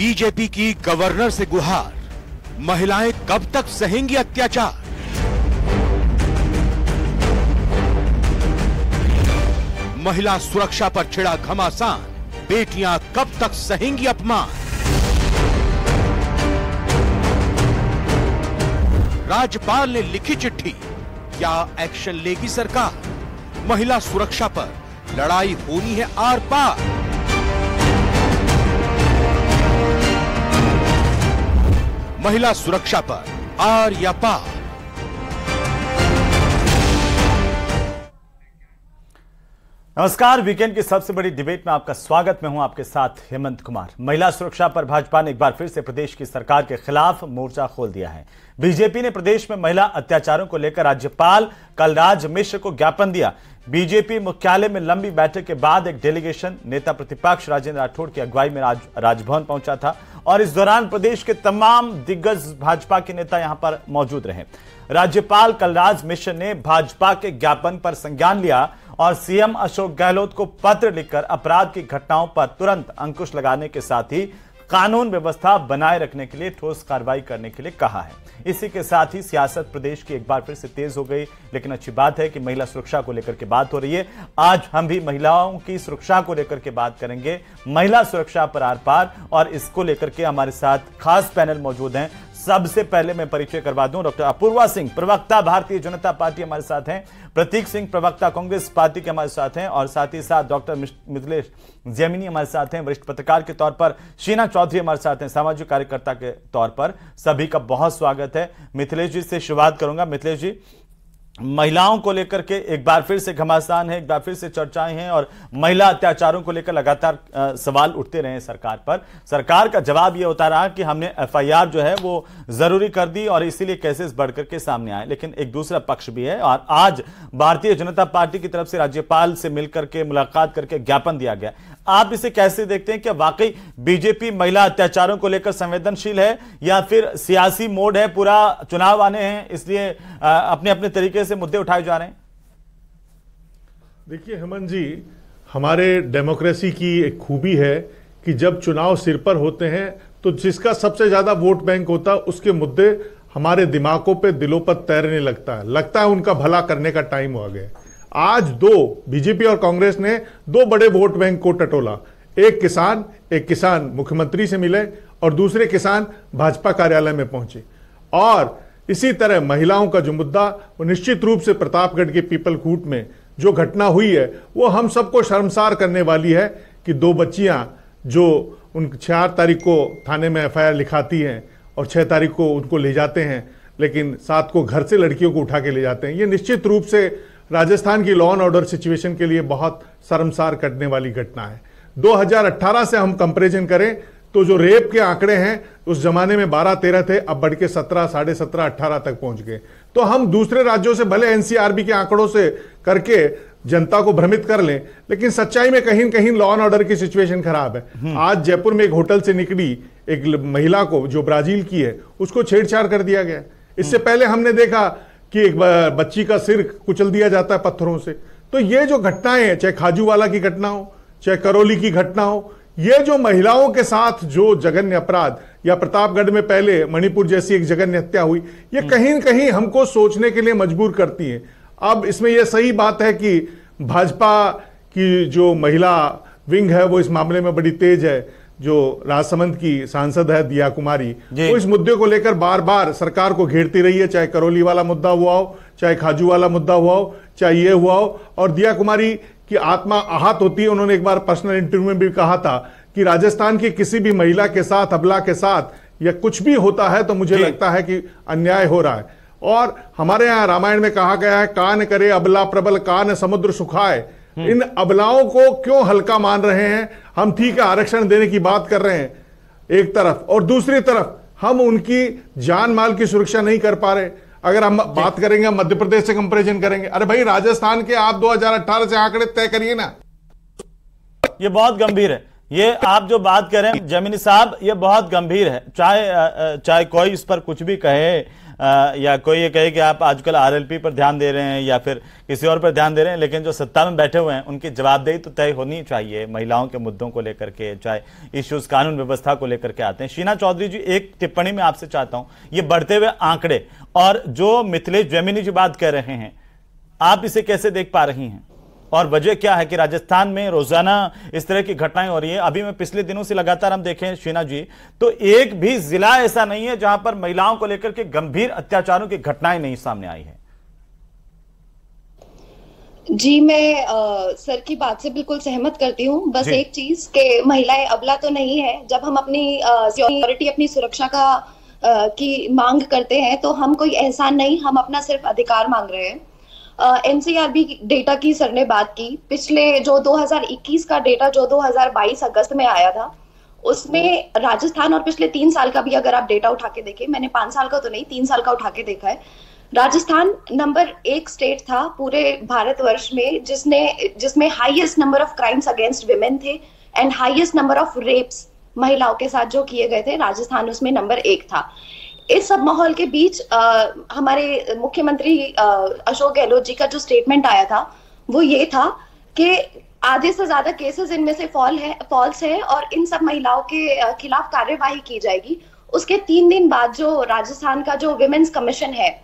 BJP की governor से गुहार, महिलाएं कब तक सहेंगी अत्याचार। महिला सुरक्षा पर छिड़ा घमासान, बेटियां कब तक सहेंगी अपमान। राज्यपाल ने लिखी चिट्ठी, क्या एक्शन लेगी सरकार। महिला सुरक्षा पर लड़ाई होनी है आर पार। महिला सुरक्षा पर आर या पार। नमस्कार, वीकेंड की सबसे बड़ी डिबेट में आपका स्वागत। मैं हूं आपके साथ हेमंत कुमार। महिला सुरक्षा पर भाजपा ने एक बार फिर से प्रदेश की सरकार के खिलाफ मोर्चा खोल दिया है। बीजेपी ने प्रदेश में महिला अत्याचारों को लेकर राज्यपाल कलराज मिश्र को ज्ञापन दिया। बीजेपी मुख्यालय में लंबी बैठक के बाद एक डेलीगेशन नेता प्रतिपक्ष राजेंद्र राठौड़ की अगुवाई में राजभवन पहुंचा था और इस दौरान प्रदेश के तमाम दिग्गज भाजपा के नेता यहां पर मौजूद रहे। राज्यपाल कलराज मिश्र ने भाजपा के ज्ञापन पर संज्ञान लिया और सीएम अशोक गहलोत को पत्र लिखकर अपराध की घटनाओं पर तुरंत अंकुश लगाने के साथ ही कानून व्यवस्था बनाए रखने के लिए ठोस कार्रवाई करने के लिए कहा है। इसी के साथ ही सियासत प्रदेश की एक बार फिर से तेज हो गई, लेकिन अच्छी बात है कि महिला सुरक्षा को लेकर के बात हो रही है। आज हम भी महिलाओं की सुरक्षा को लेकर के बात करेंगे, महिला सुरक्षा पर आर पार, और इसको लेकर के हमारे साथ खास पैनल मौजूद हैं। सबसे पहले मैं परिचय करवा दूं, डॉक्टर अपूर्वा सिंह, प्रवक्ता भारतीय जनता पार्टी हमारे साथ हैं। प्रतीक सिंह, प्रवक्ता कांग्रेस पार्टी के हमारे साथ हैं, और साथ ही साथ डॉक्टर मिथिलेश जैमिनी हमारे साथ हैं, वरिष्ठ पत्रकार के तौर पर। शीना चौधरी हमारे साथ हैं, सामाजिक कार्यकर्ता के तौर पर। सभी का बहुत स्वागत है। मिथिलेश जी से शुरुआत करूंगा। मिथिलेश जी, महिलाओं को लेकर के एक बार फिर से घमासान है, एक बार फिर से चर्चाएं हैं और महिला अत्याचारों को लेकर लगातार सवाल उठते रहे सरकार पर। सरकार का जवाब यह होता रहा कि हमने एफआईआर जो है वो जरूरी कर दी और इसीलिए केसेस बढ़कर के सामने आए। लेकिन एक दूसरा पक्ष भी है और आज भारतीय जनता पार्टी की तरफ से राज्यपाल से मिलकर के मुलाकात करके ज्ञापन दिया गया। आप इसे कैसे देखते हैं? क्या वाकई बीजेपी महिला अत्याचारों को लेकर संवेदनशील है या फिर सियासी मोड है, पूरा चुनाव आने हैं इसलिए अपने अपने तरीके से मुद्दे उठाए जा रहे हैं? देखिए हेमंत जी, हमारे डेमोक्रेसी की एक खूबी है कि जब चुनाव सिर पर होते हैं तो जिसका सबसे ज्यादा वोट बैंक होता है उसके मुद्दे हमारे दिमागों पे, दिलों पर तैरने लगता है उनका भला करने का टाइम हो गया। आज बीजेपी और कांग्रेस ने दो बड़े वोट बैंक को टटोला। एक किसान मुख्यमंत्री से मिले और दूसरे किसान भाजपा कार्यालय में पहुंचे। और इसी तरह महिलाओं का जो मुद्दा, वो निश्चित रूप से प्रतापगढ़ के पीपलकूट में जो घटना हुई है वो हम सबको शर्मसार करने वाली है कि दो बच्चियां जो 4 तारीख को थाने में एफआईआर लिखाती हैं और 6 तारीख को उनको ले जाते हैं, लेकिन 7 को घर से लड़कियों को उठा के ले जाते हैं। ये निश्चित रूप से राजस्थान की लॉ एंड ऑर्डर सिचुएशन के लिए बहुत शर्मसार करने वाली घटना है। 2018 से हम कंपैरिजन करें तो जो रेप के आंकड़े हैं उस जमाने में 12-13 थे, अब बढ़ के 17, 17.5, 18 तक पहुंच गए। तो हम दूसरे राज्यों से भले एनसीआरबी के आंकड़ों से करके जनता को भ्रमित कर लें, लेकिन सच्चाई में कहीं न कहीं लॉ एंड ऑर्डर की सिचुएशन खराब है। आज जयपुर में एक होटल से निकली एक महिला को, जो ब्राजील की है, उसको छेड़छाड़ कर दिया गया। इससे पहले हमने देखा कि एक बच्ची का सिर कुचल दिया जाता है पत्थरों से। तो ये जो घटनाएं हैं, चाहे खाजूवाला की घटना हो, चाहे करौली की घटना हो, ये जो महिलाओं के साथ जो जघन्य अपराध, या प्रतापगढ़ में पहले मणिपुर जैसी एक जघन्य हत्या हुई, ये कहीं न कहीं हमको सोचने के लिए मजबूर करती है। अब इसमें यह सही बात है कि भाजपा की जो महिला विंग है वो इस मामले में बड़ी तेज है। जो राजसमंद की सांसद है दिया कुमारी, वो इस मुद्दे को लेकर बार बार सरकार को घेरती रही है, चाहे करौली वाला मुद्दा हुआ हो, चाहे खाजू वाला मुद्दा हुआ हो, चाहे ये हुआ हो। और दिया कुमारी की आत्मा आहत होती है। उन्होंने एक बार पर्सनल इंटरव्यू में भी कहा था कि राजस्थान की किसी भी महिला के साथ, अबला के साथ या कुछ भी होता है तो मुझे लगता है कि अन्याय हो रहा है। और हमारे यहाँ रामायण में कहा गया है, कान करे अबला प्रबल, कान समुद्र सुखाए। इन अबलाओं को क्यों हल्का मान रहे हैं? हम ठीक है आरक्षण देने की बात कर रहे हैं एक तरफ, और दूसरी तरफ हम उनकी जान माल की सुरक्षा नहीं कर पा रहे। अगर हम बात करेंगे, मध्य प्रदेश से कंपैरिजन करेंगे, अरे भाई राजस्थान के आप 2018 से आंकड़े तय करिए ना। ये बहुत गंभीर है। ये आप जो बात कर रहे हैं जमीनी साहब, ये बहुत गंभीर है। चाहे कोई इस पर कुछ भी कहे, या कोई ये कहे कि आप आजकल आरएलपी पर ध्यान दे रहे हैं या फिर किसी और पर ध्यान दे रहे हैं, लेकिन जो सत्ता में बैठे हुए हैं उनकी जवाबदेही तो तय होनी चाहिए महिलाओं के मुद्दों को लेकर के, चाहे इश्यूज कानून व्यवस्था को लेकर के आते हैं। शीना चौधरी जी, एक टिप्पणी में आपसे चाहता हूं, ये बढ़ते हुए आंकड़े और जो मिथिलेश जैमिनी जी बात कर रहे हैं, आप इसे कैसे देख पा रही हैं और वजह क्या है कि राजस्थान में रोजाना इस तरह की घटनाएं हो रही है? अभी मैं पिछले दिनों से लगातार हम देखें शीना जी, तो एक भी जिला ऐसा नहीं है जहां पर महिलाओं को लेकर के गंभीर अत्याचारों की घटनाएं नहीं सामने आई है। जी, मैं सर की बात से बिल्कुल सहमत करती हूँ। बस एक चीज के महिलाएं अबला तो नहीं है। जब हम अपनी सिक्योरिटी, अपनी सुरक्षा की मांग करते हैं तो हम कोई एहसान नहीं, हम अपना सिर्फ अधिकार मांग रहे हैं। एनसीआरबी डेटा की सर ने बात की, पिछले जो 2021 का डेटा जो 2022 अगस्त में आया था, उसमें राजस्थान और पिछले 3 साल का भी अगर आप डेटा उठा के देखें, मैंने 5 साल का तो नहीं 3 साल का उठा के देखा है, राजस्थान नंबर 1 स्टेट था पूरे भारतवर्ष में जिसमें highest number of crimes against women थे and highest number of rapes महिलाओं के साथ जो किए गए थे, राजस्थान उसमें नंबर 1 था। इस सब माहौल के बीच हमारे मुख्यमंत्री अशोक गहलोत जी का जो स्टेटमेंट आया था वो ये था कि आधे से ज्यादा केसेस इनमें से फॉल्स है और इन सब महिलाओं के खिलाफ कार्यवाही की जाएगी। उसके 3 दिन बाद जो राजस्थान का जो विमेन्स कमीशन है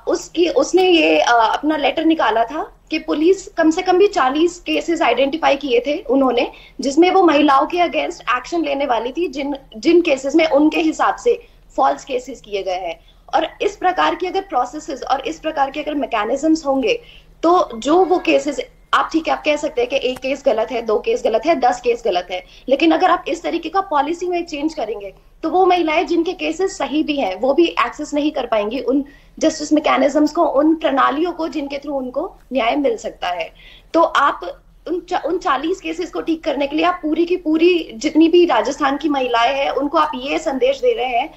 उसने ये अपना लेटर निकाला था कि पुलिस कम से कम भी 40 केसेस आइडेंटिफाई किए थे उन्होंने, जिसमें वो महिलाओं के अगेंस्ट एक्शन लेने वाली थी जिन केसेस में उनके हिसाब से फॉल्स केसेस किए गए हैं। और इस प्रकार की अगर प्रोसेसेस और इस प्रकार के अगर मैकेनिज्म्स होंगे तो जो वो केसेस, आप ठीक है आप कह सकते हैं कि 1 केस गलत है, 2 केस गलत है, 10 केस गलत है, लेकिन अगर आप इस तरीके का पॉलिसी में चेंज करेंगे तो वो महिलाएं जिनके केसेस सही भी हैं वो भी एक्सेस नहीं कर पाएंगी उन जस्टिस मैकेनिज्म्स को, उन प्रणालियों को जिनके थ्रू उनको न्याय मिल सकता है। तो आप उन 40 केसेस को ठीक करने के लिए आप पूरी की पूरी जितनी भी राजस्थान की महिलाएं हैं उनको आप ये संदेश दे रहे हैं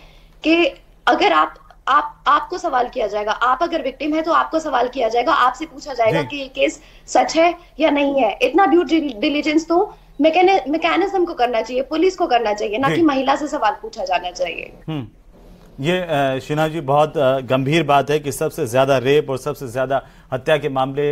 कि अगर आपको सवाल किया जाएगा, आप अगर विक्टिम है तो आपको सवाल किया जाएगा, आपसे पूछा जाएगा कि ये केस सच है या नहीं है। इतना ड्यू डिलिजेंस तो मैकेनिज्म को करना चाहिए, पुलिस को करना चाहिए, ना कि महिला से सवाल पूछा जाना चाहिए। ये शीना जी बहुत गंभीर बात है कि सबसे ज्यादा रेप और सबसे ज्यादा हत्या के मामले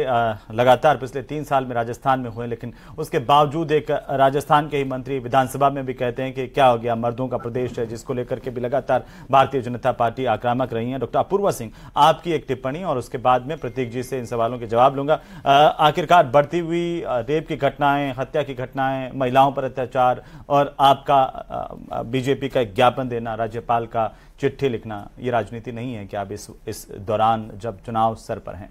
लगातार पिछले 3 साल में राजस्थान में हुए, लेकिन उसके बावजूद एक राजस्थान के ही मंत्री विधानसभा में भी कहते हैं कि क्या हो गया, मर्दों का प्रदेश है, जिसको लेकर के भी लगातार भारतीय जनता पार्टी आक्रामक रही है। डॉक्टर अपूर्वा सिंह, आपकी एक टिप्पणी और उसके बाद में प्रतीक जी से इन सवालों के जवाब लूंगा। आखिरकार बढ़ती हुई रेप की घटनाएं, हत्या की घटनाएं, महिलाओं पर अत्याचार और आपका बीजेपी का एक ज्ञापन देना, राज्यपाल का चिट्ठी लिखना, ये राजनीति नहीं है कि आप इस दौरान जब चुनाव सर पर हैं?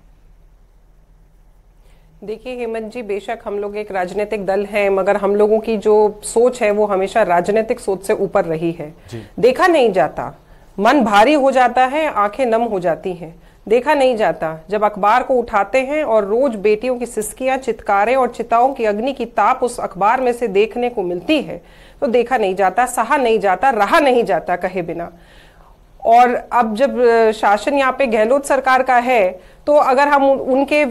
देखिए हेमंत जी, बेशक हम लोग एक राजनीतिक दल हैं, मगर हम लोगों की जो सोच है वो हमेशा राजनीतिक सोच से ऊपर रही है। देखा नहीं जाता, मन भारी हो जाता है, आंखें नम हो जाती हैं। देखा नहीं जाता, जब अखबार को उठाते हैं और रोज बेटियों की सिसकियां, चित्कारें और चिताओं की अग्नि की ताप उस अखबार में से देखने को मिलती है तो देखा नहीं जाता, सहा नहीं जाता, रहा नहीं जाता कहे बिना। और अब जब शासन यहाँ पे गहलोत सरकार का है तो अगर हम उनके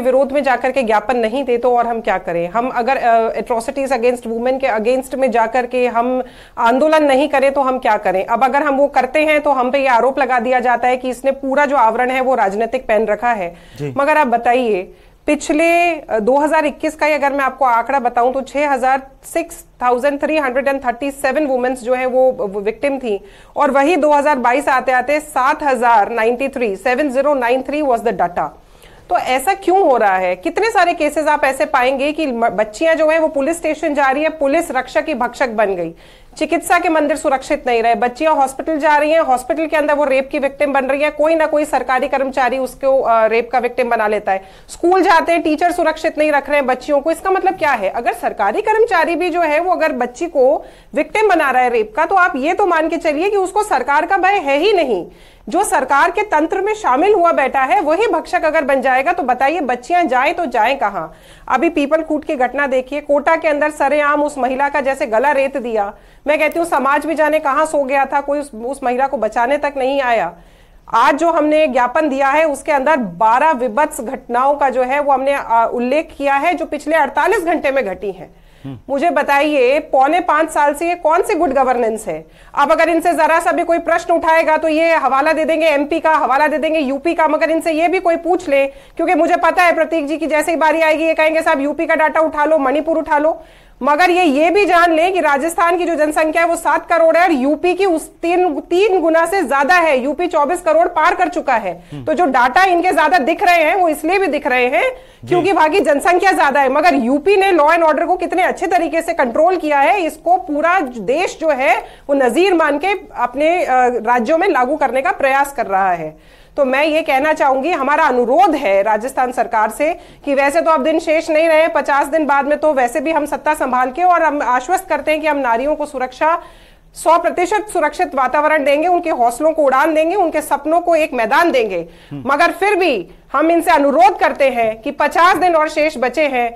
विरोध में जाकर के ज्ञापन नहीं दे तो और हम क्या करें? हम अगर एट्रोसिटीज अगेंस्ट वुमेन के अगेंस्ट में जाकर के हम आंदोलन नहीं करें तो हम क्या करें? अब अगर हम वो करते हैं तो हम पे ये आरोप लगा दिया जाता है कि इसने पूरा जो आवरण है वो राजनीतिक पहन रखा है। मगर आप बताइए, पिछले 2021 का अगर मैं आपको आंकड़ा बताऊं तो 6,337 वुमेन्स जो है वो विक्टिम थी, और वही 2022 आते आते 7093 वाज द डाटा। तो ऐसा क्यों हो रहा है? कितने सारे केसेस आप ऐसे पाएंगे कि बच्चियां जो है वो पुलिस स्टेशन जा रही है, पुलिस रक्षक की भक्षक बन गई, चिकित्सा के मंदिर सुरक्षित नहीं रहे, बच्चियां हॉस्पिटल जा रही हैं, हॉस्पिटल के अंदर वो रेप की विक्टिम बन रही है, कोई ना कोई सरकारी कर्मचारी उसको रेप का विक्टिम बना लेता है, स्कूल जाते हैं टीचर सुरक्षित नहीं रख रहे हैं बच्चियों को। इसका मतलब क्या है? अगर सरकारी कर्मचारी भी जो है वो अगर बच्ची को विक्टिम बना रहा है रेप का, तो आप ये तो मान के चलिए कि उसको सरकार का भय है ही नहीं। जो सरकार के तंत्र में शामिल हुआ बैठा है वही भक्षक अगर बन जाएगा तो बताइए बच्चियां जाएं तो जाएं कहां? अभी पीपलकूट की घटना देखिए, कोटा के अंदर सरेआम उस महिला का जैसे गला रेत दिया। मैं कहती हूं समाज भी जाने कहां सो गया था, कोई उस महिला को बचाने तक नहीं आया। आज जो हमने ज्ञापन दिया है उसके अंदर 12 विभत्स घटनाओं का जो है वो हमने उल्लेख किया है जो पिछले 48 घंटे में घटी है। मुझे बताइए 4.25 साल से ये कौन सी गुड गवर्नेंस है? अब अगर इनसे जरा सा भी कोई प्रश्न उठाएगा तो ये हवाला दे देंगे एमपी का, हवाला दे देंगे यूपी का, मगर इनसे ये भी कोई पूछ ले, क्योंकि मुझे पता है प्रतीक जी की जैसे ही बारी आएगी ये कहेंगे साहब यूपी का डाटा उठा लो, मणिपुर उठा लो। मगर ये भी जान लें कि राजस्थान की जो जनसंख्या है वो 7 करोड़ है और यूपी की उस तीन गुना से ज्यादा है। यूपी 24 करोड़ पार कर चुका है। तो जो डाटा इनके ज्यादा दिख रहे हैं वो इसलिए भी दिख रहे हैं क्योंकि वहां की जनसंख्या ज्यादा है। मगर यूपी ने लॉ एंड ऑर्डर को कितने अच्छे तरीके से कंट्रोल किया है, इसको पूरा देश जो है वो नजीर मान के अपने राज्यों में लागू करने का प्रयास कर रहा है। तो मैं ये कहना चाहूंगी, हमारा अनुरोध है राजस्थान सरकार से कि वैसे तो अब दिन शेष नहीं रहे, 50 दिन बाद में तो वैसे भी हम सत्ता संभाल के और हम आश्वस्त करते हैं कि हम नारियों को सुरक्षा 100% सुरक्षित वातावरण देंगे, उनके हौसलों को उड़ान देंगे, उनके सपनों को एक मैदान देंगे। मगर फिर भी हम इनसे अनुरोध करते हैं कि 50 दिन और शेष बचे हैं।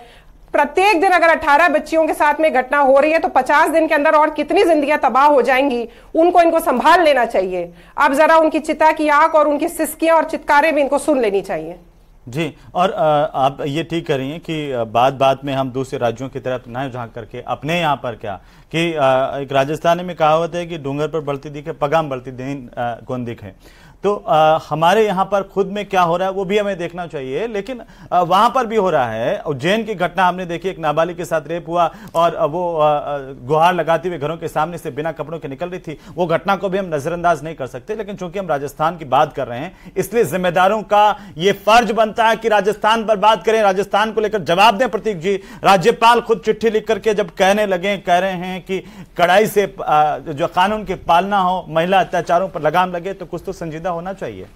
प्रत्येक दिन अगर 18 बच्चियों के साथ में घटना हो रही है तो 50 दिन के अंदर और कितनी जिंदगियां तबाह हो जाएंगी, इनको संभाल लेना चाहिए। अब जरा उनकी चिता की आंख और उनकी सिसकियां और चित्कारें भी इनको सुन लेनी चाहिए। जी, और आप ये ठीक कर रही हैं कि बात में हम दूसरे राज्यों की तरफ ना झांक करके अपने यहाँ पर क्या कि एक राजस्थानी में कहावत है कि डूंगर पर बढ़ती दिखे पगाम बढ़ती दिन कौन दिखे। तो हमारे यहाँ पर खुद में क्या हो रहा है वो भी हमें देखना चाहिए, लेकिन वहां पर भी हो रहा है। उज्जैन की घटना हमने देखी, एक नाबालिग के साथ रेप हुआ और वो गुहार लगाती हुए घरों के सामने से बिना कपड़ों के निकल रही थी। वो घटना को भी हम नजरअंदाज नहीं कर सकते, लेकिन चूंकि हम राजस्थान की बात कर रहे हैं इसलिए जिम्मेदारों का ये फर्ज बनता है कि राजस्थान पर बात करें, राजस्थान को लेकर जवाब दें। प्रतीक जी, राज्यपाल खुद चिट्ठी लिख करके जब कह रहे हैं कि कड़ाई से जो कानून की पालना हो, महिला अत्याचारों पर लगाम लगे, तो कुछ तो संजीदा होना चाहिए।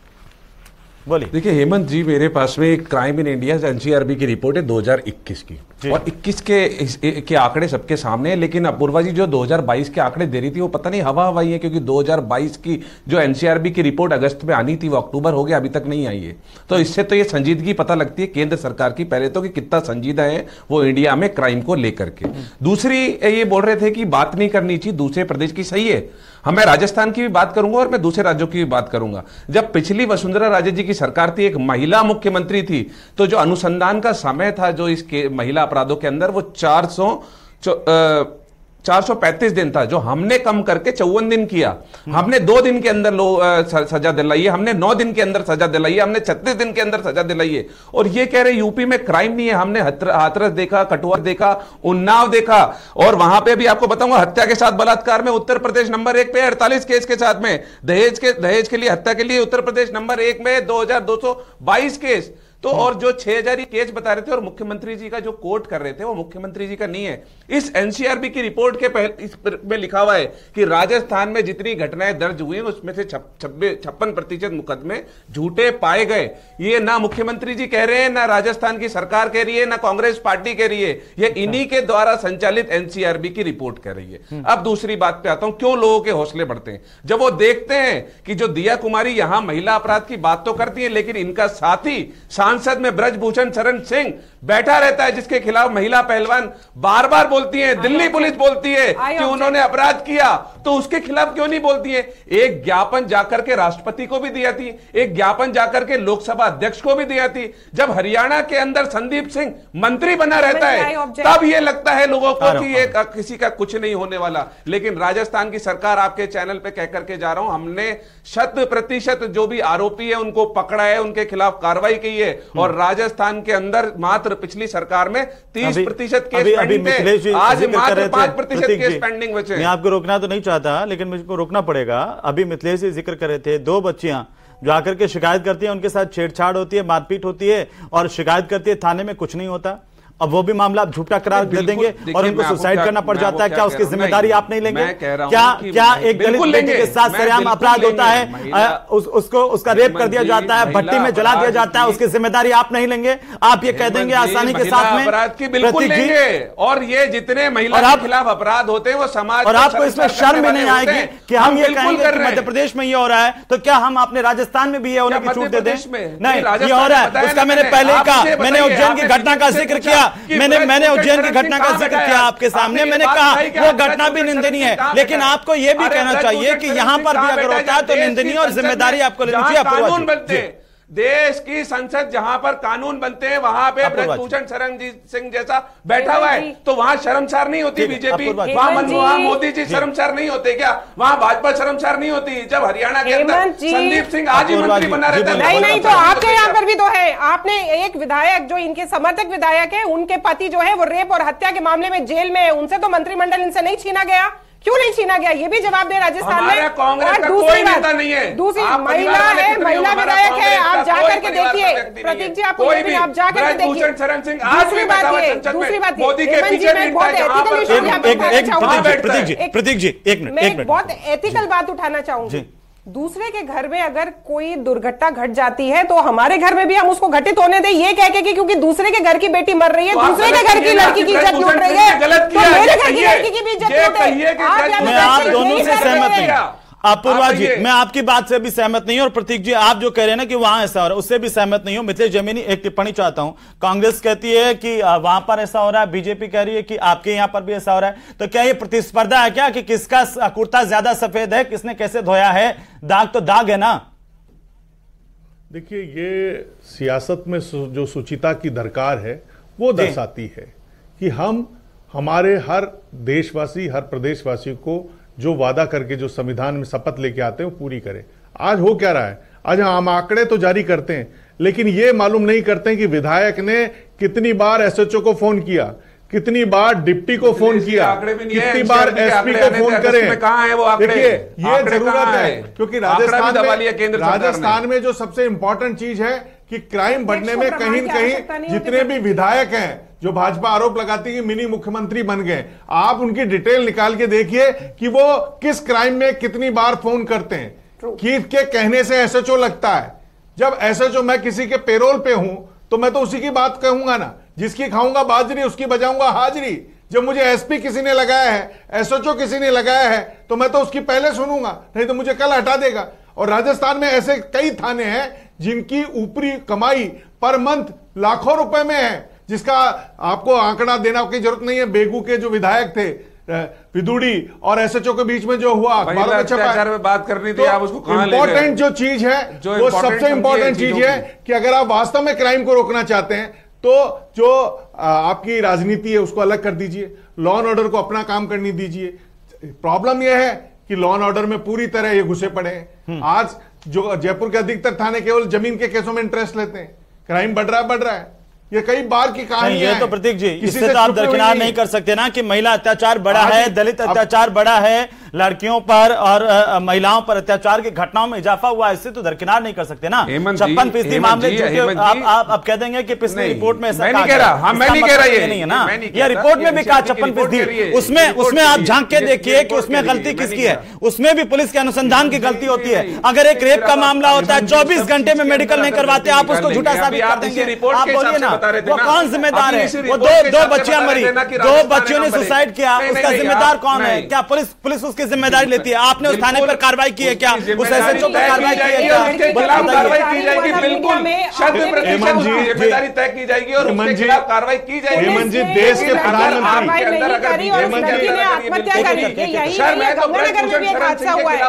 बोलिए। देखिए हेमंत जी, मेरे पास में एक क्राइम इन इंडिया एनसीआरबी की रिपोर्ट है 2021 की, और 21 के आंकड़े सबके सामने है। लेकिन अपूर्वा जी जो 2022 के आंकड़े दे रही थी वो पता नहीं हवा हवाई है, क्योंकि 2022 की जो एनसीआरबी की रिपोर्ट अगस्त में आनी थी वो अक्टूबर हो गया, अभी तक नहीं आई है। तो इससे तो ये संजीदगी पता लगती है केंद्र सरकार की, पहले तो कि कितना संजीदा है वो इंडिया में क्राइम को लेकर के। दूसरी ये बोल रहे थे कि बात नहीं करनी चाहिए दूसरे प्रदेश की, सही है। मैं राजस्थान की भी बात करूंगा और मैं दूसरे राज्यों की भी बात करूंगा। जब पिछली वसुंधरा राजे जी की सरकार थी, एक महिला मुख्यमंत्री थी, तो जो अनुसंधान का समय था जो इसके महिला अपराधों के अंदर वो 435 दिन था, जो हमने कम करके 54 दिन किया। हमने 2 दिन के अंदर सजा दिलाई है, हमने 9 दिन के अंदर सजा दिलाई है, हमने 36 दिन के अंदर सजा दिलाई है। और ये कह रहे यूपी में क्राइम नहीं है। हमने हाथरस देखा, कठुआ देखा, उन्नाव देखा, और वहां पे भी आपको बताऊंगा हत्या के साथ बलात्कार में उत्तर प्रदेश नंबर 1 पे 48 केस के साथ में, दहेज के लिए हत्या के लिए उत्तर प्रदेश नंबर 1 में 2222 केस। तो और जो 6000 केस बता रहे थे और मुख्यमंत्री जी का जो कोट कर रहे थे वो मुख्यमंत्री जी का नहीं है। इस एनसीआरबी की रिपोर्ट के में लिखा हुआ है कि राजस्थान में जितनी घटनाएं दर्ज हुई उसमें से 56% मुकदमे झूठे पाए गए। ये ना मुख्यमंत्री जी कह रहे हैं, ना राजस्थान की सरकार कह रही है, ना कांग्रेस पार्टी कह रही है, ये इन्हीं के द्वारा संचालित एनसीआरबी की रिपोर्ट कह रही है। अब दूसरी बात पे आता हूं, क्यों लोगों के हौसले बढ़ते हैं जब वो देखते हैं कि जो दिया कुमारी यहां महिला अपराध की बात तो करती है, लेकिन इनका साथी सांसद में ब्रजभूषण शरण सिंह बैठा रहता है, जिसके खिलाफ महिला पहलवान बार बार बोलती है, दिल्ली पुलिस बोलती है कि उन्होंने अपराध किया, तो उसके खिलाफ क्यों नहीं बोलती है? एक ज्ञापन जाकर के राष्ट्रपति को भी दिया थी, एक ज्ञापन जाकर के लोकसभा अध्यक्ष को भी दिया थी। जब हरियाणा के अंदर संदीप सिंह मंत्री बना रहता है तब यह लगता है लोगों को कि ये किसी का कुछ नहीं होने वाला। लेकिन राजस्थान की सरकार, आपके चैनल पे कह करके जा रहा हूं, हमने 100% जो भी आरोपी है उनको पकड़ा है, उनके खिलाफ कार्रवाई की है। और राजस्थान के अंदर मात्र पिछली सरकार में 30% केस पेंडिंग थे, आज मात्र 5% केस पेंडिंग बचे। मैं आपको रोकना तो नहीं चाहता, लेकिन मुझको रोकना पड़ेगा। अभी मिथिलेश जी जिक्र कर रहे थे 2 बच्चियां जो आकर के शिकायत करती है, उनके साथ छेड़छाड़ होती है, मारपीट होती है और शिकायत करती है, थाने में कुछ नहीं होता। अब वो भी मामला आप झूठा करार दे देंगे और उनको सुसाइड करना पड़ जाता है। क्या उसकी जिम्मेदारी आप नहीं लेंगे? क्या एक दलित बेटी के साथ सरेआम अपराध होता है, उसको उसका रेप कर दिया जाता है, भट्टी में जला दिया जाता है, उसकी जिम्मेदारी आप नहीं लेंगे? आप ये कह देंगे आसानी के साथ में? अपराध की बिल्कुल लेंगे। और ये जितने महिला के खिलाफ अपराध होते हैं वो समाज, और आपको इसमें शर्म भी नहीं आएगी कि हम ये कहेंगे कि मध्य प्रदेश में ये हो रहा है, तो क्या हम अपने राजस्थान में भी ये होने की छूट दे दें? नहीं, ये हो रहा है, उसका मैंने पहले ही कहा। मैंने उज्जैन की घटना का जिक्र किया, मैंने उज्जैन की घटना का जिक्र किया आपके सामने। मैंने कहा वो घटना भी निंदनीय है, लेकिन आपको यह भी कहना चाहिए कि यहां पर भी अगर होता है तो निंदनीय और जिम्मेदारी आपको लेनी चाहिए। देश की संसद जहां पर कानून बनते हैं वहां पे ब्रजभूषण शरण सिंह जैसा बैठा हुआ है, तो वहां शर्मसार नहीं होती बीजेपी? वहां मोदी जी शर्मसार नहीं होते क्या? वहां भाजपा शर्मसार नहीं होती? जब हरियाणा के अंदर संदीप सिंह आज ही मंत्री बना रहता है। नहीं, तो आपके यहाँ पर भी तो है। आपने एक विधायक जो इनके समर्थक विधायक है, उनके पति जो है वो रेप और हत्या के मामले में जेल में है, उनसे तो मंत्रिमंडल इनसे नहीं छीना गया। क्यों नहीं छीना गया? ये भी जवाब दे राजस्थान में। कांग्रेस का कोई नेता नहीं है, दूसरी महिला है, महिला विधायक है, आप जाकर के देखिए। प्रतीक जी आपको आप जाकर के देखिए। दूसरी बात मोदी के पीछे प्रतीक जी एक मिनट, बहुत एथिकल बात उठाना चाहूंगी। दूसरे के घर में अगर कोई दुर्घटना घट जाती है तो हमारे घर में भी हम उसको घटित होने दें, ये कह के कि क्योंकि दूसरे के घर की बेटी मर रही है, दूसरे के घर की लड़की की इज्जत लूट रही है, तो मेरे घर की लड़की की भी इज्जत लूटे। मैं आप दोनों से सहमत नहीं। अपूर्वा जी, मैं आपकी बात से भी सहमत नहीं हूं, और प्रतीक जी आप जो कह रहे हैं ना कि वहां ऐसा हो रहा है, उससे भी सहमत नहीं हूं। मिथिलेश जैमिनी, एक टिप्पणी चाहता हूं। कांग्रेस कहती है कि वहां पर ऐसा हो रहा है, बीजेपी कह रही है कि आपके यहां पर भी ऐसा हो रहा है, तो क्या ये प्रतिस्पर्धा है क्या कि किसका कुर्ता ज्यादा सफेद है, किसने कैसे धोया है? दाग तो दाग है ना। देखिए, ये सियासत में जो सुचिता की दरकार है वो दर्शाती है कि हम हमारे हर देशवासी, हर प्रदेशवासी को जो वादा करके जो संविधान में शपथ लेके आते हैं वो पूरी करें। आज हो क्या रहा है? आज हम आंकड़े तो जारी करते हैं, लेकिन ये मालूम नहीं करते हैं कि विधायक ने कितनी बार एसएचओ को फोन किया, कितनी बार डिप्टी को फोन किया, कितनी बार एसपी को फोन करें। कहां है वो आंकड़े? देखिए, ये जरूरत है, क्योंकि राजस्थान में जो सबसे इंपॉर्टेंट चीज है कि क्राइम बढ़ने में कहीं न कहीं जितने भी विधायक हैं जो भाजपा आरोप लगाती है कि मिनी मुख्यमंत्री बन गए, आप उनकी डिटेल निकाल के देखिए कि वो किस क्राइम में कितनी बार फोन करते हैं। किसके कहने से एसएचओ लगता है? जब एसएचओ मैं किसी के पेरोल पे हूं तो मैं तो उसी की बात कहूंगा ना, जिसकी खाऊंगा बाजरी उसकी बजाऊंगा हाजरी। जब मुझे एसपी किसी ने लगाया है, एसएचओ किसी ने लगाया है, तो मैं तो उसकी पहले सुनूंगा, नहीं तो मुझे कल हटा देगा। और राजस्थान में ऐसे कई थाने हैं जिनकी ऊपरी कमाई पर मंथ लाखों रुपए में है, जिसका आपको आंकड़ा देना की जरूरत नहीं है। बेगू के जो विधायक थे विदुड़ी और एसएचओ के बीच में जो हुआ, अखबारों में छपा, में बात करनी थी, आप उसको कहां ले गए? इंपॉर्टेंट जो चीज है वो सबसे इंपॉर्टेंट चीज है कि अगर आप वास्तव में क्राइम को रोकना चाहते हैं तो जो आपकी राजनीति है उसको अलग कर दीजिए, लॉ एंड ऑर्डर को अपना काम करने दीजिए। प्रॉब्लम यह है कि लॉ एंड ऑर्डर में पूरी तरह ये घुसे पड़े हैं। आज जो जयपुर के अधिकतर थाने केवल जमीन के केसों में इंटरेस्ट लेते हैं, क्राइम बढ़ रहा है। ये कई बार की कहानी है। ये तो प्रतीक जी, इससे तो आप दरकिनार नहीं कर सकते ना कि महिला अत्याचार बढ़ा है, दलित अत्याचार बढ़ा है, लड़कियों पर और महिलाओं पर अत्याचार की घटनाओं में इजाफा हुआ, इससे तो दरकिनार नहीं कर सकते ना। 56% मामले आप कह देंगे कि पिछली रिपोर्ट में ऐसा मैं नहीं कह रहा, मैं नहीं कह रहा, ये नहीं है ना, यह रिपोर्ट में भी कहा 56%। उसमें आप झांक के देखिए कि उसमें गलती किसकी है। उसमें भी पुलिस के अनुसंधान की गलती होती है। अगर एक रेप का मामला होता है, 24 घंटे में मेडिकल नहीं करवाते, आप उसको झूठा साबित कर देंगे। आप बोलिए ना, वो कौन जिम्मेदार है? वो दो बच्चियां मरी, 2 बच्चियों ने सुसाइड किया, उसका जिम्मेदार कौन है? क्या पुलिस उसकी जिम्मेदारी लेती है? आपने उस थाने पर कार्रवाई की है क्या? उस एसएचओ पर कार्रवाई की है क्या? कार्रवाई की जाएगी, बिल्कुल जिम्मेदारी तय की जाएगी और उसके खिलाफ कार्रवाई की जाएगी। हेमंत जी, देश के प्रधानमंत्री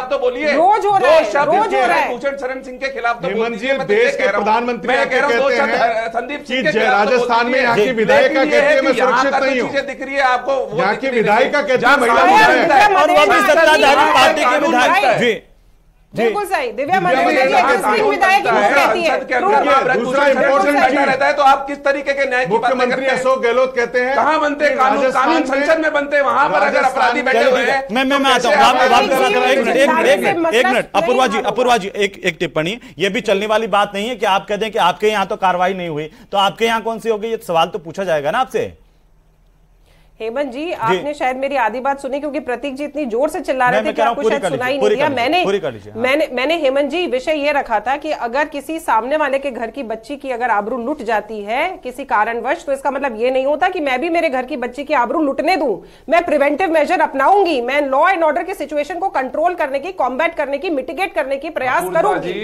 तो बोलिए, रोज हो रहा है भूषण शरण सिंह के खिलाफ तो हेमंत जी, देश के प्रधानमंत्री कहते हैं संदीप कि राजस्थान में यहाँ की विधायिका कहती है मैं सुरक्षित नहीं हूँ। दिख रही है आपको, यहाँ की विधायिका कहती है महिला विधायक, और वो भी सत्ताधारी पार्टी के विधायक। जी बिल्कुल सही। दिव्या विधायक दूसरा इंपॉर्टेंट रहता है, तो आप किस तरीके के न्याय की बात करते हैं? मुख्यमंत्री अशोक गहलोत कहते हैं कहां बनते कानून संसद में बनते, वहां पर अगर अपराधी बैठे हुए हैं। मैं आता हूं, एक मिनट। अपूर्वा जी एक टिप्पणी, ये भी चलने वाली बात नहीं है कि आप कह दें कि आपके यहाँ तो कार्रवाई नहीं हुई, तो आपके यहाँ कौन सी होगी? ये सवाल तो पूछा जाएगा ना आपसे। हेमंत जी, आपने शायद मेरी आधी बात सुनी, क्योंकि प्रतीक जी इतनी जोर से चिल्ला रहे थे कि आपको शायद सुनाई नहीं दिया। मैंने हेमंत जी विषय ये रखा था कि अगर किसी सामने वाले के घर की बच्ची की अगर आबरू लुट जाती है किसी कारणवश, तो इसका मतलब ये नहीं होता कि मैं भी मेरे घर की बच्ची की आबरू लुटने दूं। मैं प्रिवेंटिव मेजर अपनाऊंगी, मैं लॉ एंड ऑर्डर की सिचुएशन को कंट्रोल करने की, कॉम्बैट करने की, मिटिगेट करने की प्रयास करूंगी।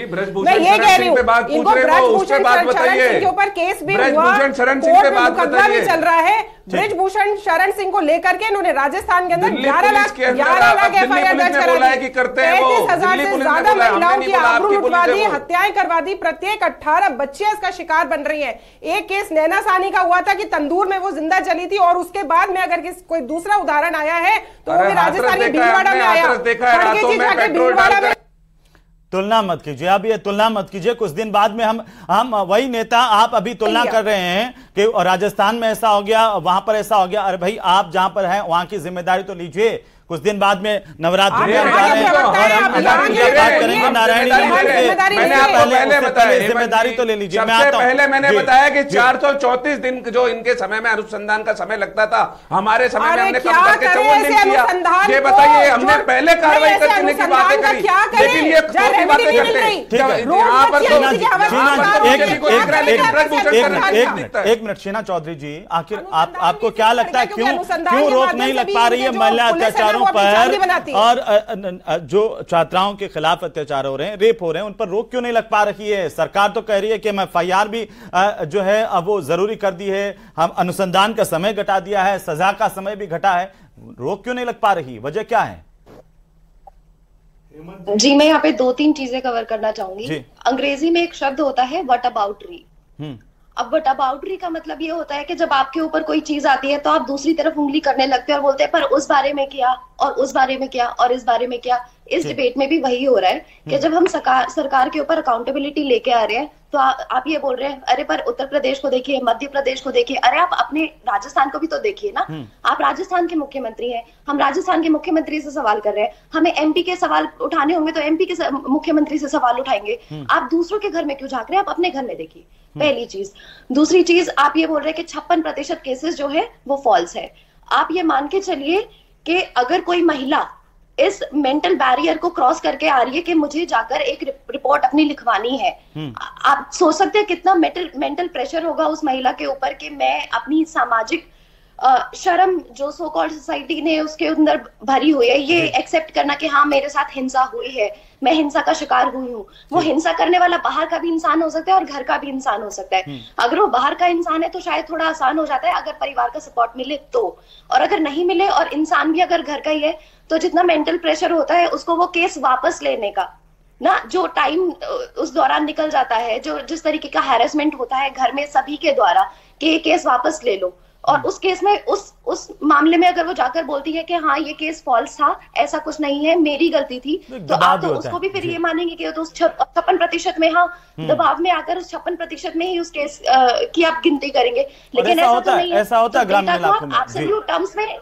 मैं ये कह रही हूँ, इनको ब्रजभूषण शरण सिंह के ऊपर केस भी हुआ, कोर्ट में मुकदमा भी चल रहा है। ब्रजभूषण शरण करण सिंह को लेकर के इन्होंने राजस्थान के अंदर 11 लाख FIR दर्ज करा दी, 35,000 से ज्यादा महिलाओं की आबरू लुटवा दी, हत्याएं करवा दी, प्रत्येक 18 बच्चियां इसका शिकार बन रही हैं। एक केस नैना सानी का हुआ था कि तंदूर में वो जिंदा जली थी, और उसके बाद में अगर कोई दूसरा उदाहरण आया है तो वो भी राजस्थान के भीलवाड़ा में आया। तुलना मत कीजिए, अब ये तुलना मत कीजिए। कुछ दिन बाद में हम वही नेता, आप अभी तुलना कर रहे हैं कि राजस्थान में ऐसा हो गया, वहां पर ऐसा हो गया। अरे भाई, आप जहां पर हैं वहां की जिम्मेदारी तो लीजिए। कुछ दिन बाद में नवरात्रि में हम जा रहे हैं और हम बात करेंगे नारायणी जिम्मेदारी तो ले लीजिए। सबसे पहले मैंने बताया कि 434 दिन जो इनके समय में अनुसंधान का समय लगता था, हमारे समय में हमने कम करके 54 दिन किया। ये बताइए, हमने पहले कार्रवाई करने की बातें करी, लेकिन ये छोटी बातें करते हैं। यहाँ पर एक मिनट शीना चौधरी जी, आखिर आपको क्या लगता है क्यों रोक नहीं लग पा रही है महिला अत्याचारों पर, और जो छात्राओं के खिलाफ अत्याचार हो रहे हैं, रेप हो रहे हैं, उन पर रोक क्यों नहीं लग पा रही है? सरकार तो कह रही है कि हम FIR भी जो है अब वो जरूरी कर दी है, हम अनुसंधान का समय घटा दिया है, सजा का समय भी घटा है, रोक क्यों नहीं लग पा रही? वजह क्या है? जी, मैं यहाँ पे 2-3 चीजें कवर करना चाहूंगी। अंग्रेजी में एक शब्द होता है व्हाट अबाउटरी। अब व्हाट अबाउटरी का मतलब ये होता है कि जब आपके ऊपर कोई चीज आती है तो आप दूसरी तरफ उंगली करने लगते हैं और बोलते हैं पर उस बारे में क्या, और उस बारे में क्या, और इस बारे में क्या। इस डिबेट में भी वही हो रहा है कि जब हम सरकार के ऊपर अकाउंटेबिलिटी लेके आ रहे हैं तो आप ये बोल रहे हैं अरे पर उत्तर प्रदेश को देखिए, मध्य प्रदेश को देखिए, अरे आप अपने राजस्थान को भी तो देखिए ना। आप राजस्थान के मुख्यमंत्री हैं, हम राजस्थान के मुख्यमंत्री से सवाल कर रहे हैं। हमें MP के सवाल उठाने होंगे तो MP के मुख्यमंत्री से सवाल उठाएंगे। आप दूसरों के घर में क्यों झांक रहे हैं? आप अपने घर में देखिए, पहली चीज। दूसरी चीज, आप ये बोल रहे हैं कि 56% केसेस जो है वो फॉल्स है। आप ये मान के चलिए कि अगर कोई महिला इस मेंटल बैरियर को क्रॉस करके आ रही है कि मुझे जाकर एक रिपोर्ट अपनी लिखवानी है, आप सोच सकते हैं कितना मेंटल प्रेशर होगा उस महिला के ऊपर कि मैं अपनी सामाजिक शर्म जो सो कॉल्ड सोसाइटी ने उसके अंदर भरी हुई है, ये एक्सेप्ट करना कि हाँ मेरे साथ हिंसा हुई है, मैं हिंसा का शिकार हुई हूँ। वो हिंसा करने वाला बाहर का भी इंसान हो सकता है और घर का भी इंसान हो सकता है। अगर वो बाहर का इंसान है तो शायद थोड़ा आसान हो जाता है अगर परिवार का सपोर्ट मिले तो, और अगर नहीं मिले और इंसान भी अगर घर का ही है तो जितना मेंटल प्रेशर होता है उसको वो केस वापस लेने का ना, जो टाइम उस दौरान निकल जाता है, जो जिस तरीके का हैरेसमेंट होता है घर में सभी के द्वारा कि ये केस वापस ले लो, और उस केस में उस मामले में अगर वो जाकर बोलती है कि हाँ ये केस फॉल्स था, ऐसा कुछ नहीं है, मेरी गलती थी, तो आप तो उसको भी फिर ये मानेंगे कि तो उस 56% में, हाँ दबाव में आकर उस 56% में ही उस केस की आप गिनती करेंगे। लेकिन ऐसा तो नहीं है, ऐसा होता है ग्रामीण इलाकों में, एब्सोल्यूट टर्म्स में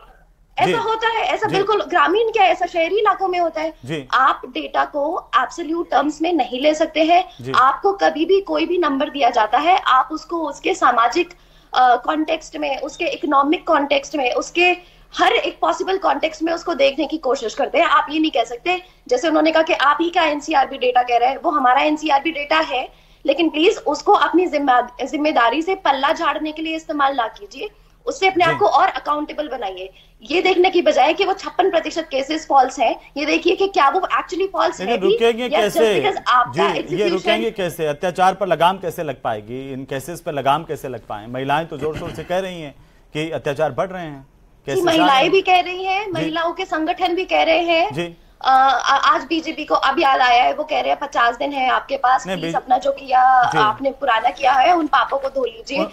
ऐसा होता है, ऐसा बिल्कुल ग्रामीण क्या ऐसा शहरी इलाकों में होता है। आप डेटा को एब्सोल्यूट टर्म्स में नहीं ले सकते हैं। आपको कभी भी कोई भी नंबर दिया जाता है, आप उसको उसके सामाजिक कॉन्टेक्स्ट में, उसके इकोनॉमिक कॉन्टेक्स्ट में, उसके हर एक पॉसिबल कॉन्टेक्स्ट में उसको देखने की कोशिश करते हैं। आप ये नहीं कह सकते जैसे उन्होंने कहा कि आप ही का NCRB डेटा कह रहे हैं, वो हमारा NCRB डेटा है, लेकिन प्लीज उसको अपनी जिम्मेदारी से पल्ला झाड़ने के लिए इस्तेमाल ना कीजिए, उससे अपने आप को और अकाउंटेबल बनाइए। ये देखने की बजाय कि वो 56% केसेस फॉल्स हैं, ये देखिए कि क्या वो एक्चुअली फॉल्स है। रुकेंगे कैसे जी, ये रुकेंगे कैसे? अत्याचार पर लगाम कैसे लग पाएगी? इन केसेस पर लगाम कैसे लग पाए? महिलाएं तो जोर शोर से कह रही हैं कि अत्याचार बढ़ रहे हैं, कैसे? महिलाएं भी कह रही हैं, महिलाओं के संगठन भी कह रहे हैं जी। आज BJP को अब याद आया है, वो कह रहे हैं 50 दिन है आपके पास, प्लीज अपना जो किया आपने पुराना किया है उन पापों को धो लीजिए।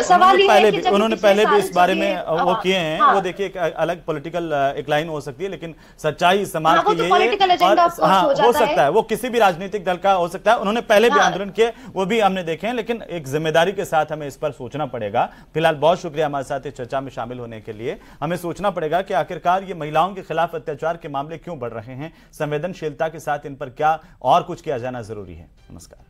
सवाल ये है कि उन्होंने पहले भी इस बारे में वो किए हैं। वो देखिए एक अलग पॉलिटिकल एक लाइन हो सकती है, लेकिन सच्चाई समाज की यही है। हो सकता है वो किसी भी राजनीतिक दल का हो सकता है, उन्होंने पहले भी आंदोलन किए, वो भी हमने देखे हैं, लेकिन एक जिम्मेदारी के साथ हमें इस पर सोचना पड़ेगा। फिलहाल बहुत शुक्रिया हमारे साथ इस चर्चा में शामिल होने के लिए। हमें सोचना पड़ेगा कि आखिरकार ये महिलाओं के खिलाफ अत्याचार के मामले क्यों बढ़ रहे हैं, संवेदनशीलता के साथ इन पर क्या और कुछ किया जाना जरूरी है। नमस्कार।